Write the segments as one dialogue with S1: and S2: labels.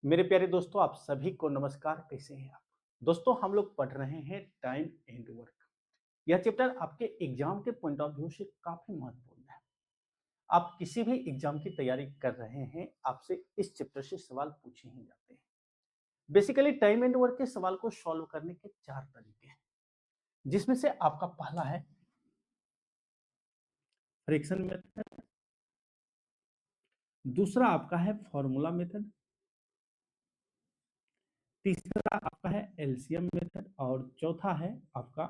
S1: मेरे प्यारे दोस्तों, आप सभी को नमस्कार। कैसे हैं आप? दोस्तों, हम लोग पढ़ रहे हैं टाइम एंड वर्क। यह चैप्टर आपके एग्जाम के पॉइंट ऑफ व्यू से काफी महत्वपूर्ण है। आप किसी भी एग्जाम की तैयारी कर रहे हैं, आपसे इस चैप्टर से सवाल पूछे ही जाते हैं। बेसिकली टाइम एंड वर्क के सवाल को सॉल्व करने के चार तरीके हैं, जिसमें से आपका पहला है फ्रैक्शन मेथड, दूसरा आपका है फॉर्मूला मेथड, तीसरा आपका है एलसीएम मेथड और चौथा है आपका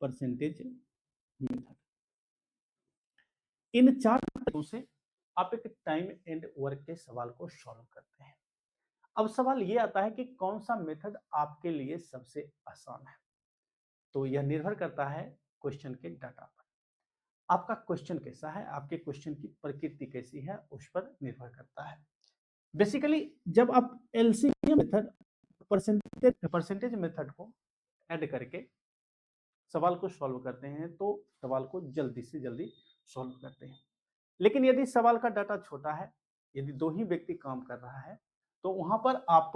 S1: परसेंटेज मेथड। इन चार तरीकों से आप एक टाइम एंड वर्क के सवाल को सॉल्व करते हैं। अब सवाल ये आता है कि कौन सा मेथड आपके लिए सबसे आसान है। तो यह निर्भर करता है क्वेश्चन के डाटा पर। आपका क्वेश्चन कैसा है, आपके क्वेश्चन की प्रकृति कैसी है, उस पर निर्भर करता है। बेसिकली जब आप एलसीएम मेथड परसेंटेज मेथड को ऐड करके सवाल को सॉल्व करते हैं, तो सवाल को जल्दी से जल्दी सॉल्व करते हैं। लेकिन यदि सवाल का डाटा छोटा है, यदि दो ही व्यक्ति काम कर रहा है, तो वहां पर आप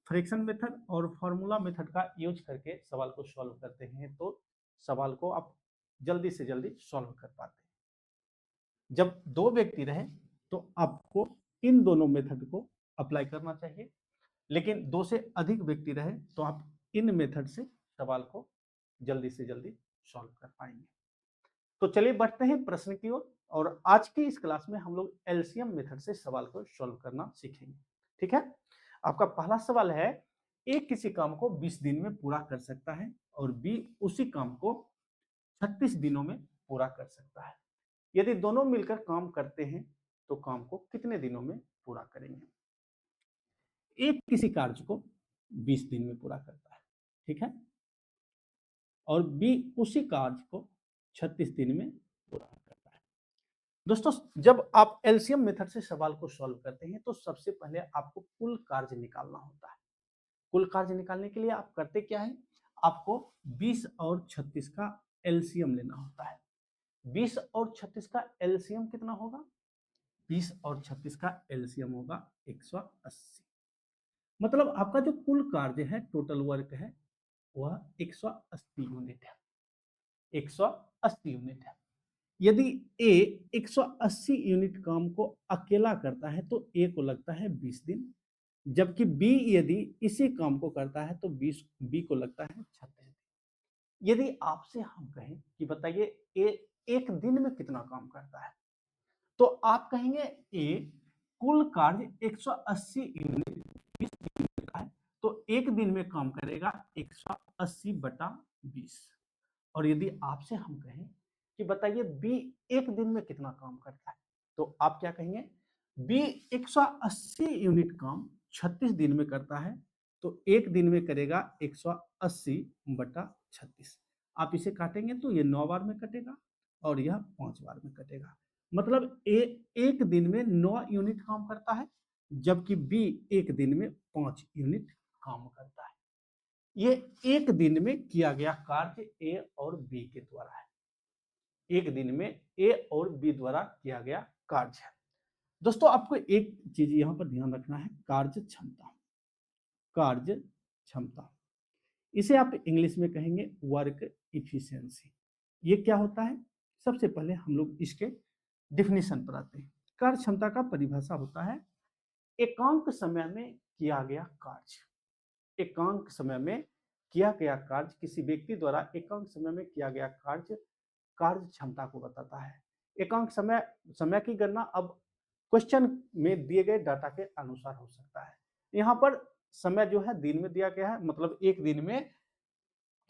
S1: फ्रैक्शन मेथड और फॉर्मूला मेथड का यूज करके सवाल को सॉल्व करते हैं, तो सवाल को आप जल्दी से जल्दी सॉल्व कर पाते हैं। जब दो व्यक्ति रहे, तो आपको इन दोनों मेथड को अप्लाई करना चाहिए। लेकिन दो से अधिक व्यक्ति रहे, तो आप इन मेथड से सवाल को जल्दी से जल्दी सॉल्व कर पाएंगे। तो चलिए बढ़ते हैं प्रश्न की ओर। और आज की इस क्लास में हम लोग एलसीएम मेथड से सवाल को सॉल्व करना सीखेंगे। ठीक है। आपका पहला सवाल है, ए किसी काम को 20 दिन में पूरा कर सकता है और बी उसी काम को 36 दिनों में पूरा कर सकता है। यदि दोनों मिलकर काम करते हैं, तो काम को कितने दिनों में पूरा करेंगे। ए किसी कार्य को 20 दिन में पूरा करता है, ठीक है, और बी उसी कार्य को 36 दिन में पूरा करता है। दोस्तों, जब आप एलसीएम मेथड से सवाल को सॉल्व करते हैं, तो सबसे पहले आपको कुल कार्य निकालना होता है। कुल कार्य निकालने के लिए आप करते क्या है, आपको 20 और 36 का एलसीएम लेना होता है। 20 और 36 का एलसीएम कितना होगा, 20 और 36 का एलसीएम होगा 180। मतलब आपका जो कुल कार्य है, टोटल वर्क है, वह 180 यूनिट है। 180 यूनिट है। यदि ए 180 यूनिट काम को अकेला करता है, तो ए को लगता है 20 दिन। जबकि बी यदि इसी काम को करता है, तो 20 बी को लगता है 36 दिन। यदि आपसे हम कहें कि बताइए ए एक दिन में कितना काम करता है, तो आप कहेंगे ए कुल कार्य 180 यूनिट 20 दिन का है, तो एक दिन में काम करेगा 180 बटा 20। और यदि आपसे हम कहें कि बताइए बी एक दिन में कितना काम करता है, तो आप क्या कहेंगे, बी 180 यूनिट काम 36 दिन में करता है, तो एक दिन में करेगा 180 बटा 36। आप इसे काटेंगे तो ये 9 बार में कटेगा और यह 5 बार में कटेगा। मतलब ए एक दिन में 9 यूनिट काम करता है, जबकि बी एक दिन में 5 यूनिट काम करता है। ये एक दिन में किया गया कार्य ए और बी के द्वारा है। एक दिन में ए और बी द्वारा किया गया कार्य है। दोस्तों, आपको एक चीज यहां पर ध्यान रखना है, कार्य क्षमता। कार्य क्षमता, इसे आप इंग्लिश में कहेंगे वर्क इफिशियंसी। ये क्या होता है, सबसे पहले हम लोग इसके डिफिनीशन पर आते हैं। कार्य क्षमता का परिभाषा होता है एकांक समय में किया गया कार्य। एकांक समय में किया गया कार्य, किसी व्यक्ति द्वारा एकांक समय में किया गया कार्य कार्य क्षमता को बताता है। एकांक समय समय की गणना अब क्वेश्चन में दिए गए डाटा के अनुसार हो सकता है। यहाँ पर समय जो है दिन में दिया गया है, मतलब एक दिन में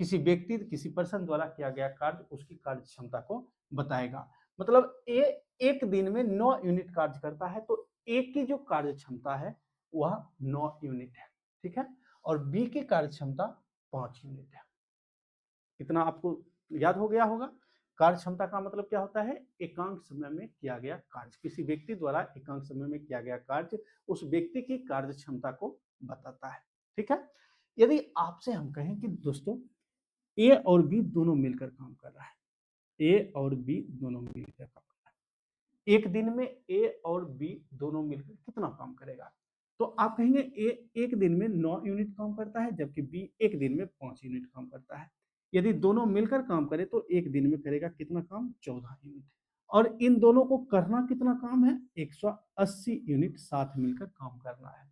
S1: किसी व्यक्ति किसी पर्सन द्वारा किया गया कार्य उसकी कार्य क्षमता को बताएगा। मतलब ए एक दिन में 9 यूनिट कार्य करता है, तो ए की जो कार्य क्षमता है वह 9 यूनिट है, ठीक है, और बी की कार्य क्षमता 5 यूनिट है। इतना आपको याद हो गया होगा। कार्य क्षमता का मतलब क्या होता है, एकांक समय में किया गया कार्य, किसी व्यक्ति द्वारा एकांक समय में किया गया कार्य उस व्यक्ति की कार्य क्षमता को बताता है, ठीक है। यदि आपसे हम कहें कि दोस्तों ए और बी दोनों मिलकर काम कर रहा है, ए और बी दोनों मिलकर काम कर रहा है, एक दिन में ए और बी दोनों मिलकर कितना काम करेगा, तो आप कहेंगे ए एक दिन में 9 यूनिट काम करता है, जबकि बी एक दिन में 5 यूनिट काम करता है। यदि दोनों मिलकर काम करें तो एक दिन में करेगा कितना काम? 14 यूनिट। और इन दोनों को करना कितना काम है? 180 यूनिट साथ मिलकर काम करना है।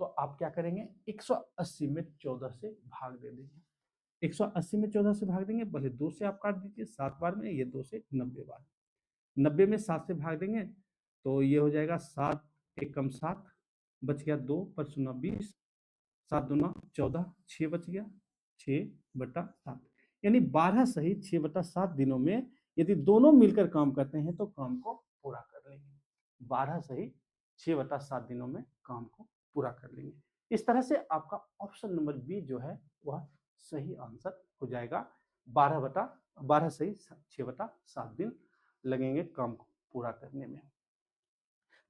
S1: तो आप क्या करेंगे? 180 में 14 से भाग दे देंगे। 180 में 14 से भाग देंगे, पहले 2 से आप काट दीजिए 7 बार में, ये 2 से 90 बार। 90 में 7 से भाग देंगे तो ये हो जाएगा 7 एक कम 7, बच गया 2 पर 0 20, 7 दूना 14, 6 बच गया, 6/7, यानी 12 सही 6/7 दिनों में यदि दोनों मिलकर काम करते हैं तो काम को पूरा कर लेंगे। 12 सही 6/7 दिनों में काम को पूरा कर लेंगे। इस तरह से आपका ऑप्शन नंबर बी जो है वह सही आंसर हो जाएगा। 12 सही 6/7 दिन लगेंगे काम को पूरा करने में।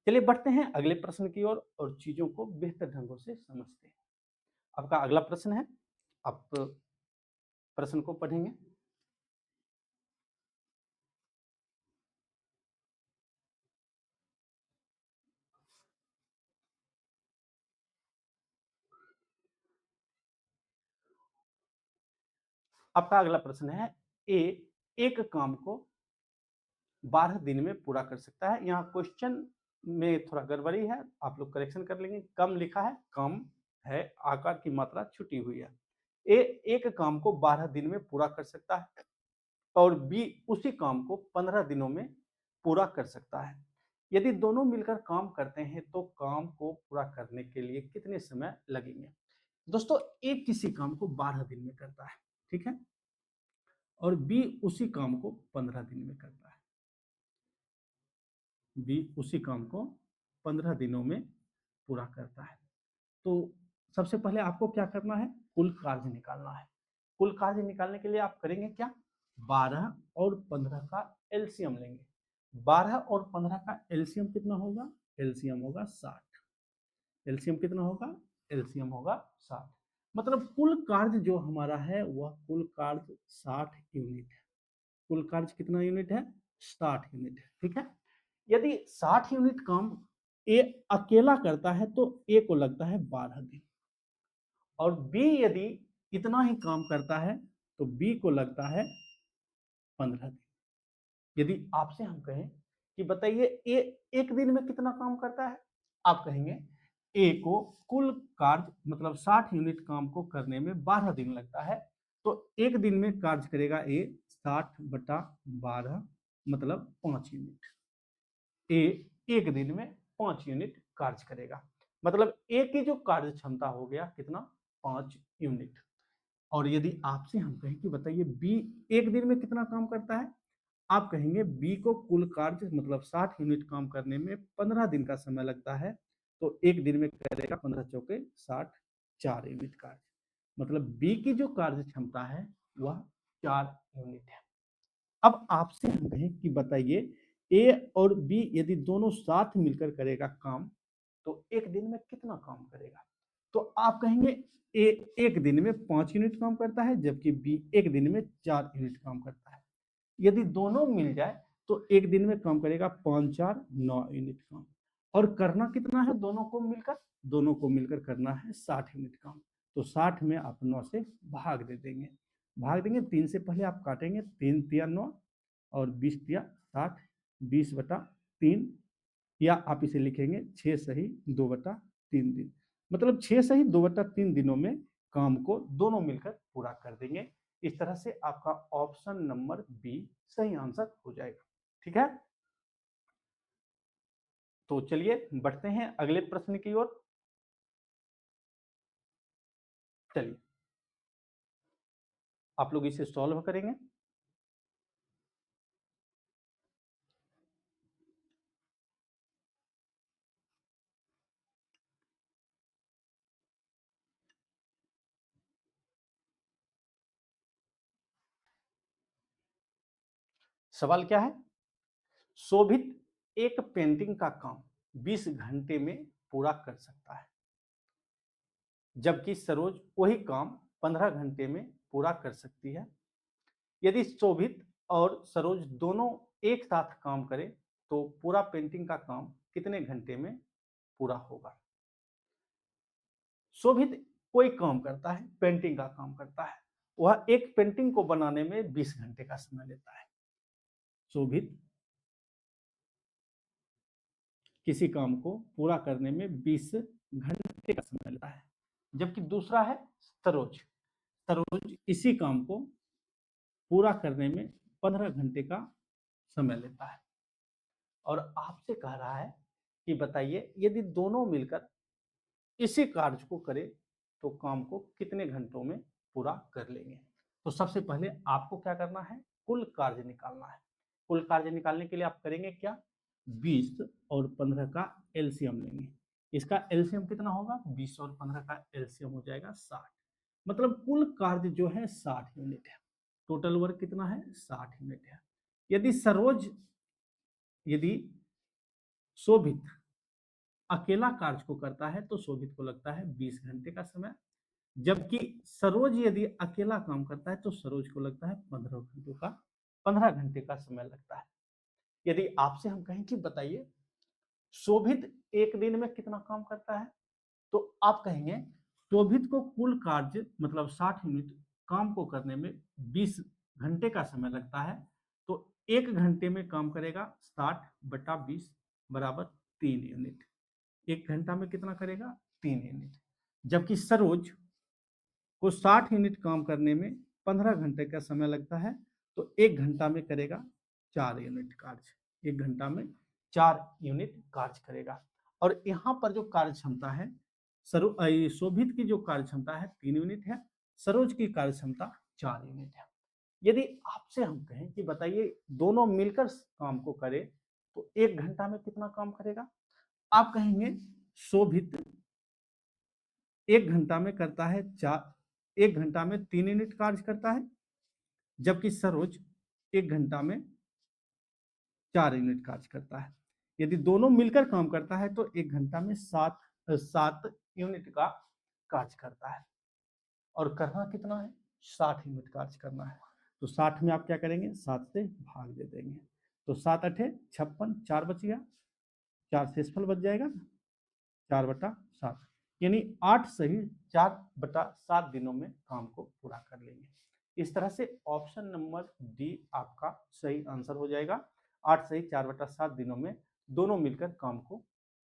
S1: चलिए बढ़ते हैं अगले प्रश्न की ओर और चीजों को बेहतर ढंगों से समझते हैं। आपका अगला प्रश्न है, आप प्रश्न को पढ़ेंगे। आपका अगला प्रश्न है, ए एक काम को 12 दिन में पूरा कर सकता है। यहाँ क्वेश्चन में थोड़ा गड़बड़ी है, आप लोग करेक्शन कर लेंगे। कम लिखा है, कम है, आकार की मात्रा छुटी हुई है। ए एक काम को 12 दिन में पूरा कर सकता है और बी उसी काम को 15 दिनों में पूरा कर सकता है। यदि दोनों मिलकर काम करते हैं तो काम को पूरा करने के लिए कितने समय लगेंगे? दोस्तों, ए किसी काम को 12 दिन में करता है, ठीक है, और बी उसी काम को 15 दिन में करता है। बी उसी काम को 15 दिनों में पूरा करता है। तो सबसे पहले आपको क्या करना है? कुल कार्य निकालना है। कुल कार्य निकालने के लिए आप करेंगे क्या? 12 और 15 का एलसीएम लेंगे। 12 और 15 का एलसीएम कितना होगा? एलसीएम होगा 60। एलसीएम कितना होगा? एलसीएम होगा 60। मतलब कुल कार्य जो हमारा है वह कुल कार्य 60 यूनिट है। कुल कार्य कितना यूनिट है? 60 यूनिट है, ठीक है। यदि 60 यूनिट काम ए अकेला करता है तो ए को लगता है 12 दिन, और बी यदि इतना ही काम करता है तो बी को लगता है 15 दिन। यदि आपसे हम कहें कि बताइए ए एक दिन में कितना काम करता है, आप कहेंगे ए को कुल कार्य मतलब 60 यूनिट काम को करने में 12 दिन लगता है, तो एक दिन में कार्य करेगा ए 60/12 मतलब 5 यूनिट। ए एक दिन में 5 यूनिट कार्य करेगा, मतलब ए की जो कार्य क्षमता हो गया कितना? 5 यूनिट। और यदि आपसे हम कहें कि बताइए बी एक दिन में कितना काम करता है, आप कहेंगे बी को कुल कार्य मतलब 60 यूनिट काम करने में 15 दिन का समय लगता है, तो एक दिन में करेगा 15 चौके 60, 4 यूनिट कार्य। मतलब बी की जो कार्य क्षमता है वह 4 यूनिट है। अब आपसे हम कहें कि बताइए ए और बी यदि दोनों साथ मिलकर करेगा काम तो एक दिन में कितना काम करेगा? तो आप कहेंगे ए एक दिन में 5 यूनिट काम करता है, जबकि बी एक दिन में 4 यूनिट काम करता है। यदि दोनों मिल जाए तो एक दिन में काम करेगा 5 4 9 यूनिट काम। और करना कितना है दोनों को मिलकर? दोनों को मिलकर करना है 60 यूनिट काम। तो 60 में आप 9 से भाग दे देंगे। भाग देंगे, 3 से पहले आप काटेंगे, 3 तिया 9 और 20 तिया 60, 20/3, या आप इसे लिखेंगे 6 सही 2/3 दिन। मतलब 6 सही 2/3 दिनों में काम को दोनों मिलकर पूरा कर देंगे। इस तरह से आपका ऑप्शन नंबर बी सही आंसर हो जाएगा, ठीक है। तो चलिए बढ़ते हैं अगले प्रश्न की ओर। चलिए आप लोग इसे सॉल्व करेंगे। सवाल क्या है? शोभित एक पेंटिंग का काम 20 घंटे में पूरा कर सकता है, जबकि सरोज वही काम 15 घंटे में पूरा कर सकती है। यदि शोभित और सरोज दोनों एक साथ काम करें तो पूरा पेंटिंग का काम कितने घंटे में पूरा होगा? शोभित कोई काम करता है, पेंटिंग का काम करता है, वह एक पेंटिंग को बनाने में 20 घंटे का समय लेता है। शोभित किसी काम को पूरा करने में 20 घंटे का समय लेता है, जबकि दूसरा है सरोज। सरोज इसी काम को पूरा करने में 15 घंटे का समय लेता है और आपसे कह रहा है कि बताइए यदि दोनों मिलकर इसी कार्य को करें तो काम को कितने घंटों में पूरा कर लेंगे। तो सबसे पहले आपको क्या करना है, कुल कार्य निकालना है। कुल कार्य निकालने के लिए आप करेंगे क्या, 20 और 15 का एलसीएम लेंगे। इसका एलसीएम कितना होगा, 20 और 15 का एलसीएम हो जाएगा 60। मतलब कुल कार्य जो है 60 यूनिट है। टोटल वर्क कितना है, 60 यूनिट है। यदि शोभित अकेला कार्य को करता है तो शोभित को लगता है 20 घंटे का समय, जबकि सरोज यदि अकेला काम करता है तो सरोज को लगता है 15 घंटे का समय लगता है। यदि आपसे हम कहें कि बताइए शोभित एक दिन में कितना काम करता है, तो आप कहेंगे शोभित को कुल कार्य मतलब 60 यूनिट काम को करने में 20 घंटे का समय लगता है, तो एक घंटे में काम करेगा 60/20 बराबर 3 यूनिट। एक घंटा में कितना करेगा, 3 यूनिट। जबकि सरोज को 60 यूनिट काम करने में 15 घंटे का समय लगता है, तो एक घंटा में करेगा 4 यूनिट कार्य। एक घंटा में 4 यूनिट कार्य करेगा। और यहाँ पर जो कार्य क्षमता है, शोभित की जो कार्य क्षमता है 3 यूनिट है, सरोज की कार्य क्षमता 4 यूनिट है। यदि आपसे हम कहें कि बताइए दोनों मिलकर काम को करें तो एक घंटा में कितना काम करेगा, आप कहेंगे शोभित एक घंटा में करता है 3 यूनिट कार्य करता है, जबकि सरोज एक घंटा में 4 यूनिट कार्य करता है। यदि दोनों मिलकर काम करता है तो एक घंटा में 7 यूनिट का कार्य करता है। और करना कितना है, 60 यूनिट कार्य करना है। तो 60 में आप क्या करेंगे, 7 से भाग दे देंगे, तो 7 अठे 56, 4 बच गया, 4 शेषफल बच जाएगा, 4/7, यानी 8 सही 4/7 दिनों में काम को पूरा कर लेंगे। इस तरह से ऑप्शन नंबर डी आपका सही आंसर हो जाएगा। 8 सही 4/7 दिनों में दोनों मिलकर काम को,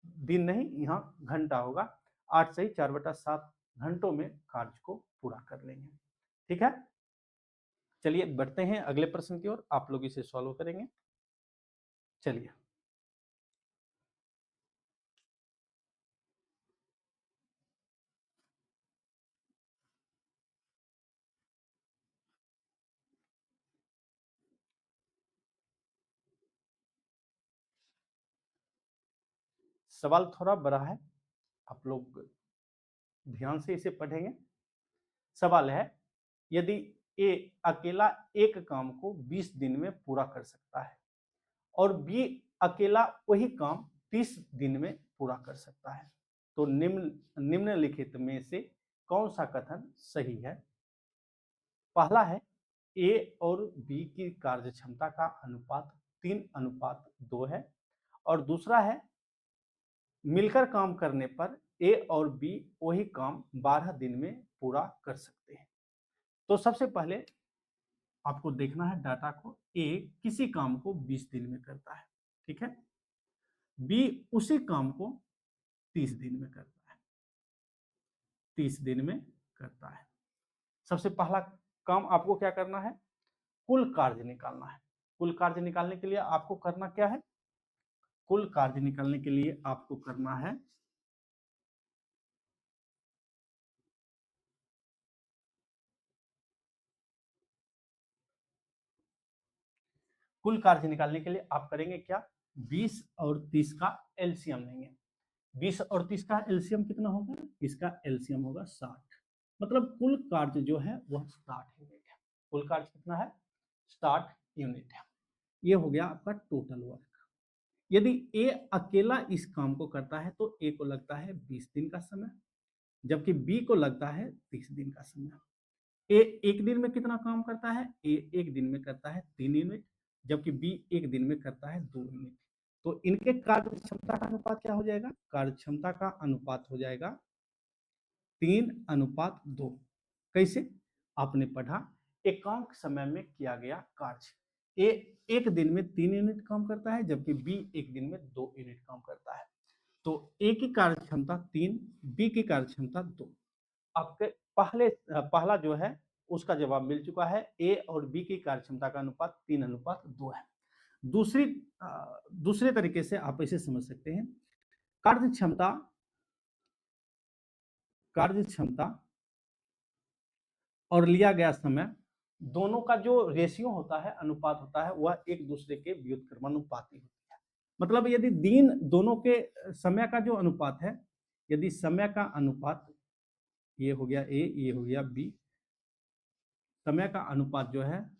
S1: दिन नहीं यहाँ घंटा होगा, 8 सही 4/7 घंटों में कार्य को पूरा कर लेंगे। ठीक है, चलिए बढ़ते हैं अगले प्रश्न की ओर, आप लोग इसे सॉल्व करेंगे। चलिए सवाल थोड़ा बड़ा है, आप लोग ध्यान से इसे पढ़ेंगे। सवाल है यदि ए अकेला एक काम को 20 दिन में पूरा कर सकता है और बी अकेला वही काम 30 दिन में पूरा कर सकता है, तो निम्नलिखित में से कौन सा कथन सही है। पहला है ए और बी की कार्य क्षमता का अनुपात 3:2 है, और दूसरा है मिलकर काम करने पर ए और बी वही काम 12 दिन में पूरा कर सकते हैं। तो सबसे पहले आपको देखना है डाटा को, ए किसी काम को 20 दिन में करता है, ठीक है, बी उसी काम को 30 दिन में करता है, 30 दिन में करता है। सबसे पहला काम आपको क्या करना है, कुल कार्य निकालना है। कुल कार्य निकालने के लिए आपको करना क्या है, कुल कार्य निकालने के लिए आपको करना है कुल कार्य निकालने के लिए आप करेंगे क्या, 20 और 30 का एलसीएम लेंगे। 20 और 30 का एलसीएम कितना होगा, इसका एलसीएम होगा 60। मतलब कुल कार्य जो है वह 60 यूनिट है। कुल कार्य कितना है, 60 यूनिट है। ये हो गया आपका टोटल वर्क। यदि ए अकेला इस काम को करता है तो ए को लगता है 20 दिन का समय, जबकि बी को लगता है 30 दिन का समय। ए एक दिन में कितना काम करता है, ए एक दिन में करता है 3 यूनिट, जबकि बी एक दिन में करता है 2 यूनिट। तो इनके कार्य क्षमता का अनुपात क्या हो जाएगा, कार्य क्षमता का अनुपात हो जाएगा 3:2। कैसे? आपने पढ़ा एकांक समय में किया गया कार्य। ए एक दिन में 3 यूनिट काम करता है, जबकि बी एक दिन में 2 यूनिट काम करता है। तो ए की कार्य क्षमता 3, बी की कार्य क्षमता 2। आपके पहला जो है उसका जवाब मिल चुका है। ए और बी की कार्य क्षमता का अनुपात 3:2 है। दूसरे तरीके से आप इसे समझ सकते हैं। कार्य क्षमता और लिया गया समय दोनों का जो रेशियो होता है, अनुपात होता है, वह एक दूसरे के व्युत्क्रमानुपाती होती है। मतलब यदि दोनों के समय का जो अनुपात है, यदि समय का अनुपात, ये हो गया ए, ये हो गया बी, समय का अनुपात जो है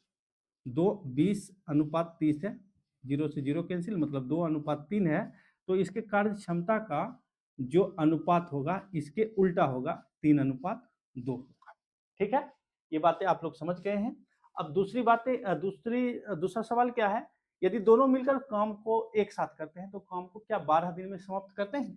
S1: 2:20:30 है, 0 से 0 कैंसिल, मतलब 2:3 है, तो इसके कार्य क्षमता का जो अनुपात होगा इसके उल्टा होगा, 3:2 होगा। ठीक है, ये बातें आप लोग समझ गए हैं। अब दूसरा सवाल क्या है, यदि दोनों मिलकर काम को एक साथ करते हैं तो काम को क्या 12 दिन में समाप्त करते हैं?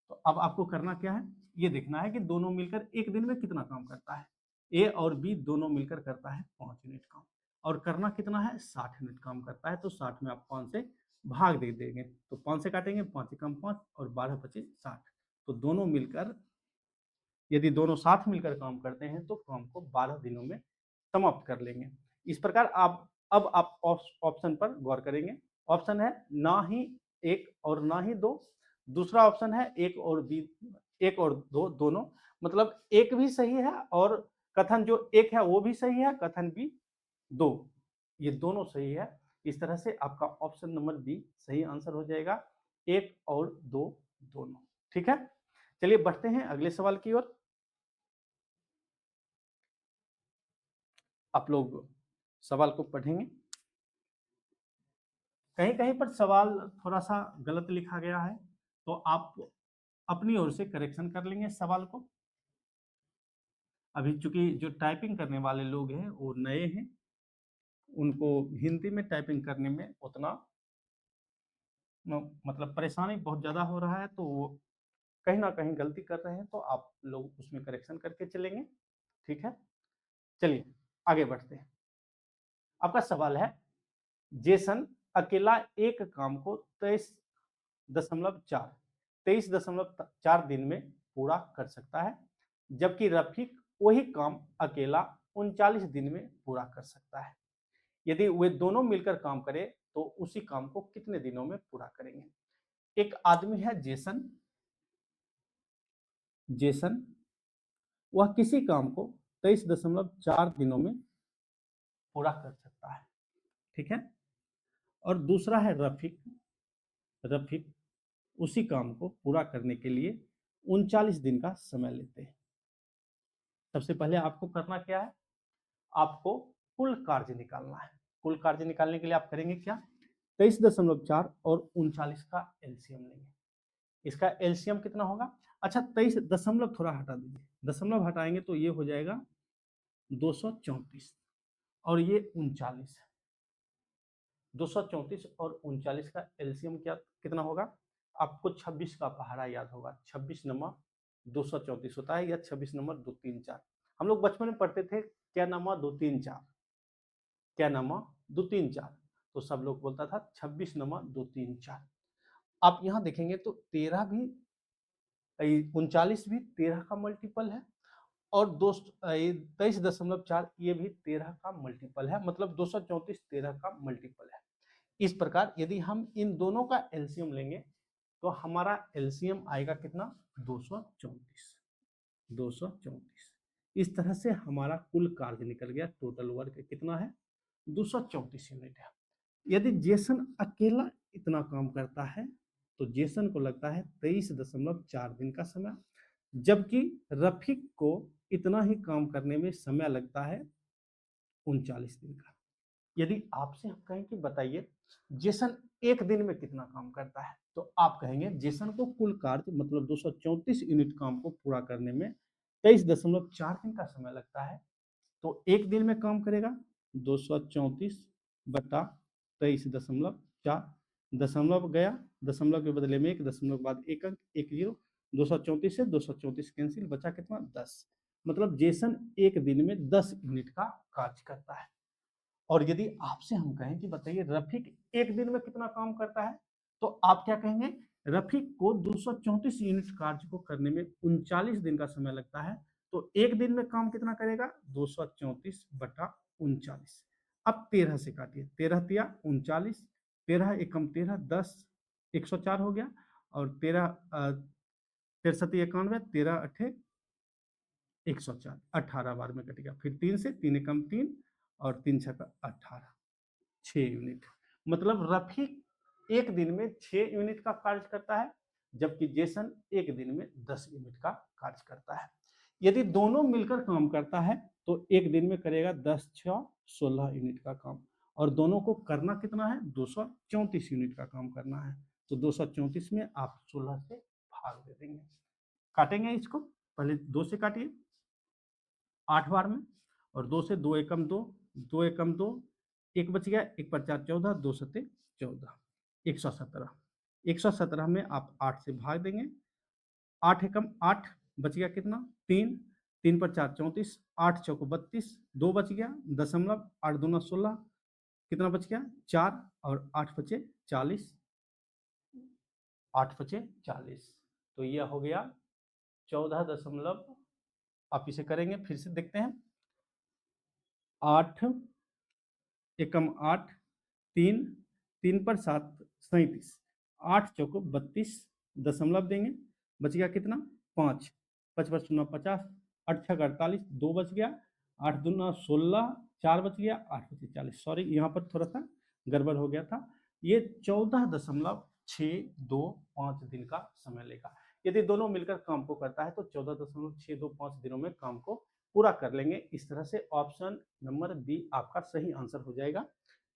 S1: तो अब आपको करना क्या है, ये देखना है कि दोनों मिलकर एक दिन में कितना काम करता है। ए और बी दोनों मिलकर करता है 5 यूनिट काम, और करना कितना है, 60 यूनिट काम करता है। तो 60 में आप 5 से भाग दे देंगे, तो 5 से काटेंगे, 5 कम 5 और 12 बचे 60। तो दोनों मिलकर, यदि दोनों साथ मिलकर काम करते हैं तो काम को 12 दिनों में समाप्त कर लेंगे। इस प्रकार आप ऑप्शन पर गौर करेंगे। ऑप्शन है ना ही 1 और ना ही 2। दूसरा ऑप्शन है 1 और 2 दोनों, मतलब एक भी सही है और कथन जो एक है वो भी सही है, कथन बी 2, ये दोनों सही है। इस तरह से आपका ऑप्शन नंबर बी सही आंसर हो जाएगा, 1 और 2 दोनों। ठीक है, चलिए बढ़ते हैं अगले सवाल की ओर। आप लोग सवाल को पढ़ेंगे। कहीं कहीं पर सवाल थोड़ा सा गलत लिखा गया है, तो आप अपनी ओर से करेक्शन कर लेंगे सवाल को। अभी चूंकि जो टाइपिंग करने वाले लोग हैं वो नए हैं, उनको हिंदी में टाइपिंग करने में उतना मतलब परेशानी बहुत ज़्यादा हो रहा है, तो वो कहीं ना कहीं गलती कर रहे हैं, तो आप लोग उसमें करेक्शन करके चलेंगे। ठीक है, चलिए आगे बढ़ते हैं। आपका सवाल है, जेसन अकेला एक काम को 23.4 दिन में पूरा कर सकता है, जबकि रफीक वही काम अकेला 39 दिन में पूरा कर सकता है। यदि वे दोनों मिलकर काम करें तो उसी काम को कितने दिनों में पूरा करेंगे? एक आदमी है जेसन, वह किसी काम को 23.4 दिनों में पूरा कर सकता है। ठीक है, और दूसरा है रफीक उसी काम को पूरा करने के लिए 39 दिन का समय लेते हैं। सबसे पहले आपको करना क्या है, आपको कुल कार्य निकालना है। कुल कार्य निकालने के लिए आप करेंगे क्या, 23.4 और 39 का एलसीएम लेंगे। इसका एलसीएम कितना होगा, अच्छा 23 दशमलव थोड़ा हटा दीजिए, दशमलव हटाएंगे तो ये हो जाएगा 234, और ये 39 है। 234 और 39 का एलसीएम कितना होगा, आपको 26 का पहाड़ा याद होगा, 26 नंबर 234 होता है, या 26 नंबर 234। हम लोग बचपन में पढ़ते थे क्या नंबर 234, क्या नंबर 234, तो सब लोग बोलता था 26 नंबर 234। आप यहाँ देखेंगे तो 13 भी, 39 भी 13 का मल्टीपल है, और 23.4 ये भी 13 का मल्टीपल है, मतलब 234 13 का मल्टीपल है। इस प्रकार यदि हम इन दोनों का एलसीएम लेंगे तो हमारा एलसीएम आएगा कितना, 234। इस तरह से हमारा कुल कार्य निकल गया। टोटल वर्क कितना है, 234 यूनिट है। यदि जेसन अकेला इतना काम करता है तो जेसन को लगता है 23.4 दिन का समय, जबकि रफीक को इतना ही काम करने में समय लगता है 39 दिन का। यदि आपसे हम कहें कि बताइए जेसन एक दिन में कितना काम करता है, तो आप कहेंगे जेसन को कुल कार्य मतलब 234 यूनिट काम को पूरा करने में 23.4 दिन का समय लगता है, तो एक दिन में काम करेगा 234 बटा 23.4, दशमलव गया, दशमलव के बदले में एक, दशमलव के बाद एक अंक, 1 0, 234 से 234 कैंसिल, बचा कितना 10। मतलब जेसन एक दिन में 10 यूनिट का कार्य करता है। और यदि आपसे हम कहें कि बताइए रफीक एक दिन में कितना काम करता है, तो आप क्या कहेंगे, रफीक को 234 यूनिट कार्य को करने में 39 दिन का समय लगता है, तो एक दिन में काम कितना करेगा 234/39। अब 13 से काटिए, 13 तिया 39, 13 एकम 13, 10 104 हो गया, और 13 13 91, 13 अठे 104, 18 बार में कटेगा, फिर 3 से 3 एकम 3 और 3 छक्का 18, 6 यूनिट। मतलब रफीक एक दिन में 6 यूनिट का कार्य करता है, जबकि जेसन एक दिन में 10 यूनिट का कार्य करता है। यदि दोनों मिलकर काम करता है तो एक दिन में करेगा 10 6 16 यूनिट का काम, और दोनों को करना कितना है 234 यूनिट का काम करना है। तो 234 में आप 16 से भाग दे देंगे। काटेंगे इसको, पहले 2 से काटिए 8 बार में, और 2 से 2 एकम 2, 2 एकम 2, 1 बच गया, 1 पर 4 14, 2 सत्ते 14, 117। 117 में आप 8 से भाग देंगे, 8 एकम 8, बच गया कितना 3, 3 पर 4 34, 8 चौको 32, 2 बच गया दशमलव, 8 दूना 16, कितना बच गया 4, और 8 बचे 40, 8 बचे 40, तो यह हो गया 14 दशमलव, आप इसे करेंगे फिर से देखते हैं, 8 एकम 8, 3, 3 पर 7 37, 8 चौको 32, दशमलव देंगे, बच गया कितना 5, 5 पर 0 50, 8 छक 48, 2 बच गया, 8 दूना 16, 4 बच गया, 8 बचे 40, सॉरी यहाँ पर थोड़ा सा गड़बड़ हो गया था। ये 14.625 दिन का समय लेगा। यदि दोनों मिलकर काम को करता है तो 14.625 दिनों में काम को पूरा कर लेंगे। इस तरह से ऑप्शन नंबर बी आपका सही आंसर हो जाएगा।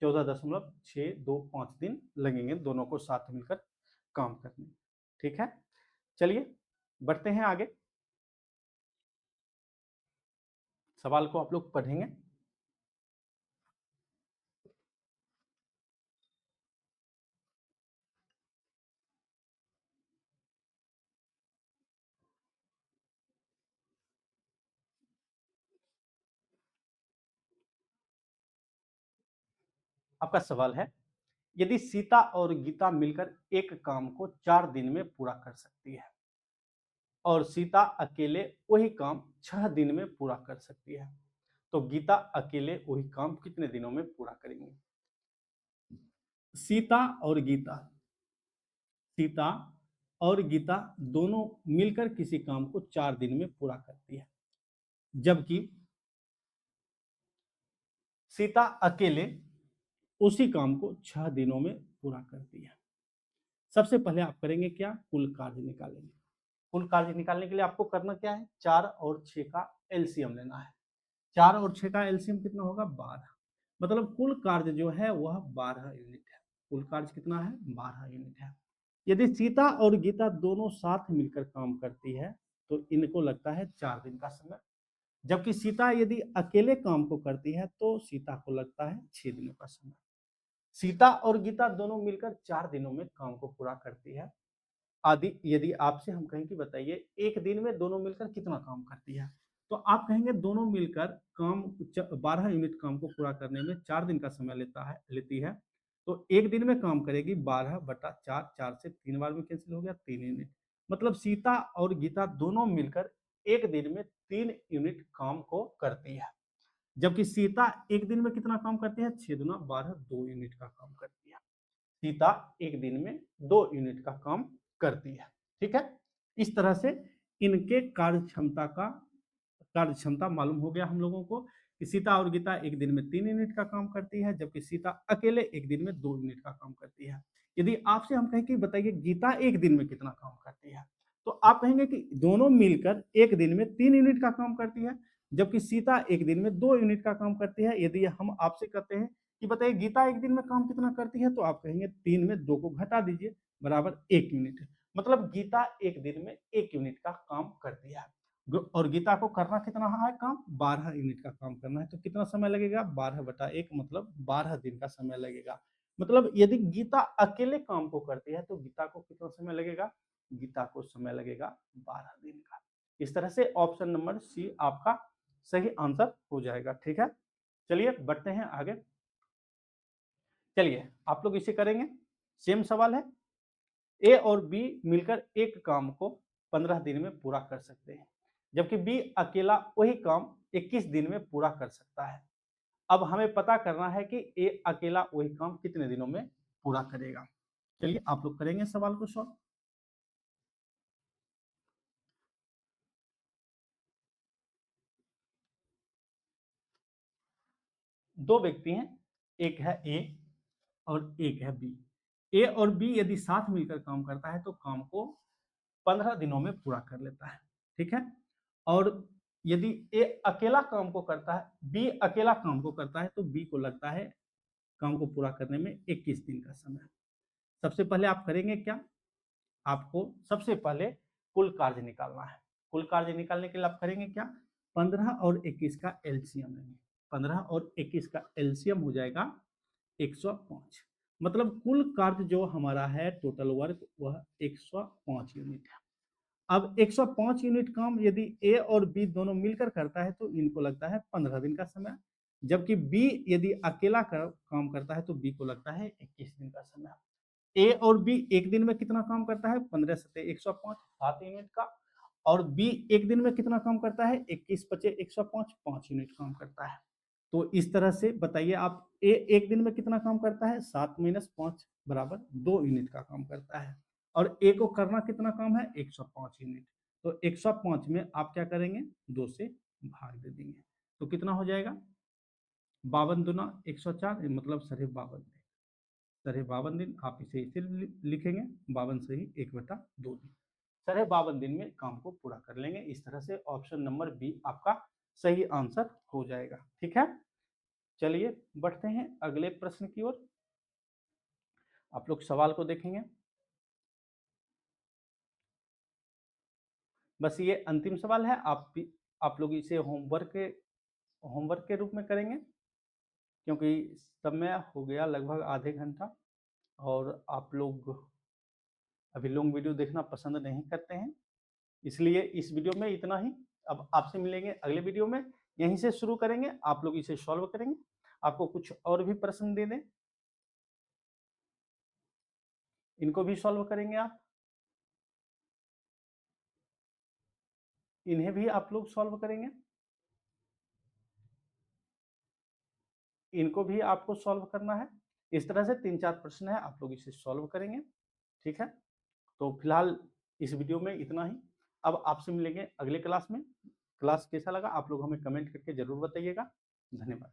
S1: 14.625 दिन लगेंगे दोनों को साथ मिलकर काम करने। ठीक है, चलिए बढ़ते हैं आगे। सवाल को आप लोग पढ़ेंगे। आपका सवाल है, यदि सीता और गीता मिलकर एक काम को 4 दिन में पूरा कर सकती है और सीता अकेले वही काम 6 दिन में पूरा कर सकती है, तो गीता अकेले वही काम कितने दिनों में पूरा करेंगी? सीता और गीता, सीता और गीता दोनों मिलकर किसी काम को 4 दिन में पूरा करती है, जबकि सीता अकेले उसी काम को 6 दिनों में पूरा करती है। सबसे पहले आप करेंगे क्या, कुल कार्य निकालेंगे। कुल कार्य निकालने के लिए आपको करना क्या है, 4 और 6 का एलसीएम लेना है। 4 और 6 का एलसीएम कितना होगा 12, मतलब कुल कार्य जो है वह 12 यूनिट है। कुल कार्य कितना है 12 यूनिट है। यदि सीता और गीता दोनों साथ मिलकर काम करती है तो इनको लगता है 4 दिन का समय, जबकि सीता यदि अकेले काम को करती है तो सीता को लगता है 6 दिनों का समय। सीता और गीता दोनों मिलकर 4 दिनों में काम को पूरा करती है। आदि यदि आपसे हम कहें कि बताइए एक दिन में दोनों मिलकर कितना काम करती है, तो आप कहेंगे दोनों मिलकर काम 12 यूनिट काम को पूरा करने में 4 दिन का समय लेती है, तो एक दिन में काम करेगी 12/4, 4 से 3 बार में कैंसिल हो गया 3 यूनिट। मतलब सीता और गीता दोनों मिलकर एक दिन में 3 यूनिट काम को करती है, जबकि सीता एक दिन में कितना काम करती है 6 दूना 12, 2 यूनिट का काम करती है। सीता एक दिन में 2 यूनिट का काम करती है। ठीक है, इस तरह से इनके कार्य क्षमता मालूम हो गया हम लोगों को कि सीता और गीता एक दिन में 3 यूनिट का काम करती है, जबकि सीता अकेले एक दिन में 2 यूनिट का काम करती है। यदि आपसे हम कहें कि बताइए गीता एक दिन में कितना काम करती है, तो आप कहेंगे कि दोनों मिलकर एक दिन में 3 यूनिट का काम करती है, जबकि सीता एक दिन में 2 यूनिट का काम करती है। यदि हम आपसे कहते हैं कि बताइए गीता एक दिन में काम कितना करती है, तो आप कहेंगे 3 में 2 को घटा दीजिए बराबर 1 यूनिट। मतलब गीता एक दिन में 1 यूनिट का काम करती है, और गीता को करना कितना है काम 12 यूनिट का काम करना है, तो कितना समय लगेगा 12/1, मतलब 12 दिन का समय लगेगा। मतलब यदि गीता अकेले काम को करती है तो गीता को कितना समय लगेगा गीता को समय लगेगा 12 दिन का। इस तरह से ऑप्शन नंबर सी आपका सही आंसर हो जाएगा। ठीक है, चलिए बढ़ते हैं आगे। चलिए आप लोग इसे करेंगे, सेम सवाल है। ए और बी मिलकर एक काम को 15 दिन में पूरा कर सकते हैं, जबकि बी अकेला वही काम 21 दिन में पूरा कर सकता है। अब हमें पता करना है कि ए अकेला वही काम कितने दिनों में पूरा करेगा। चलिए आप लोग करेंगे सवाल को सॉल्व। दो व्यक्ति हैं, एक है ए और एक है बी। ए और बी यदि साथ मिलकर काम करता है तो काम को 15 दिनों में पूरा कर लेता है। ठीक है, और यदि ए अकेला काम को करता है, बी अकेला काम को करता है, तो बी को लगता है काम को पूरा करने में 21 दिन का समय। सबसे पहले आप करेंगे क्या, आपको सबसे पहले कुल कार्य निकालना है। कुल कार्य निकालने के लिए आप करेंगे क्या, 15 और 21 का एलसीएम लेंगे। 15 और 21 का एलसीएम हो जाएगा 105। मतलब कुल कार्य जो हमारा है टोटल वर्क वह 105 यूनिट है। अब 105 यूनिट काम यदि ए और बी दोनों मिलकर करता है तो इनको लगता है 15 दिन का समय, जबकि बी यदि अकेला काम करता है तो बी को लगता है 21 दिन का समय। ए और बी एक दिन में कितना काम करता है, 15 सत्ते 105 7 यूनिट का, और बी एक दिन में कितना काम करता है, 21 पचे 105 5 यूनिट काम करता है। तो इस तरह से बताइए आप, ए एक दिन में कितना काम करता है, 7 - 5 बराबर 2 यूनिट का काम करता है, और ए को करना कितना काम है, 105 यूनिट। तो 105 में आप क्या करेंगे, 2 से भाग दे देंगे, तो कितना हो जाएगा, 52 दूना 104 मतलब 52.5 दिन। 52.5 दिन आप इसे इसे लिखेंगे, 52 से ही 1/2 दिन। 52.5 दिन में काम को पूरा कर लेंगे। इस तरह से ऑप्शन नंबर बी आपका सही आंसर हो जाएगा। ठीक है, चलिए बढ़ते हैं अगले प्रश्न की ओर। आप लोग सवाल को देखेंगे, बस ये अंतिम सवाल है। आप लोग इसे होमवर्क के रूप में करेंगे, क्योंकि समय हो गया लगभग आधे घंटा, और आप लोग अभी लॉन्ग वीडियो देखना पसंद नहीं करते हैं, इसलिए इस वीडियो में इतना ही। अब आपसे मिलेंगे अगले वीडियो में, यहीं से शुरू करेंगे, आप लोग इसे सॉल्व करेंगे। आपको कुछ और भी प्रश्न दे दें, इनको भी सॉल्व करेंगे आप, इन्हें भी आप लोग सॉल्व करेंगे, इनको भी आपको सॉल्व करना है। इस तरह से 3-4 प्रश्न है, आप लोग इसे सॉल्व करेंगे। ठीक है, तो फिलहाल इस वीडियो में इतना ही। अब आपसे मिलेंगे अगले क्लास में। क्लास कैसा लगा आप लोग हमें कमेंट करके जरूर बताइएगा। धन्यवाद।